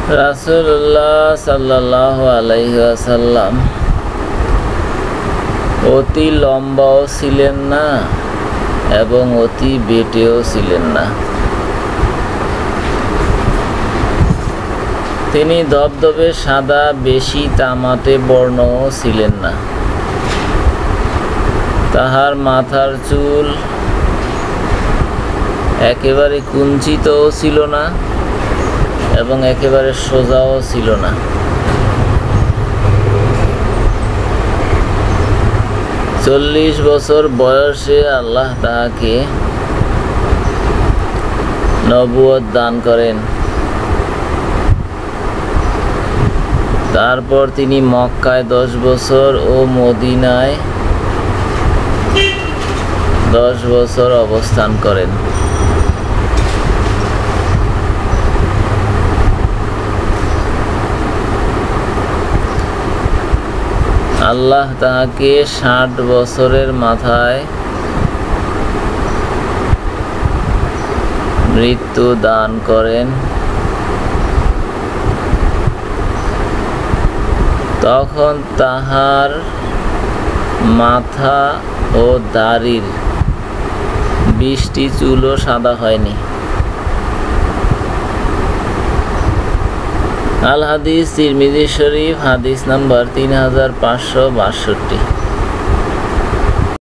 রাসূলুল্লাহ সাল্লাল্লাহু আলাইহি ওয়াসাল্লাম অতি লম্বাও ছিলেন না এবং অতি বেটেও ছিলেন না। তিনি ধবধবে সাদা, বেশি তামাটে বর্ণও ছিলেন না। তাহার মাথার চুল একেবারে কুঞ্চিতও ছিল না এবং একেবারে সোজাও ছিল না। চল্লিশ বছর বয়সে আল্লাহ তাহাকে নবুয়ত দান করেন। তারপর তিনি মক্কায় 10 বছর ও মদিনায় 10 বছর অবস্থান করেন। আল্লাহ তাহাকে 60 বছরের মাথায় মৃত্যু দান করেন। তখন তাহার মাথা ও দাড়ির 20টি চুলও সাদা হয়নি। আল হাদিস তিরমিজি শরীফ, হাদিস নাম্বার 3562।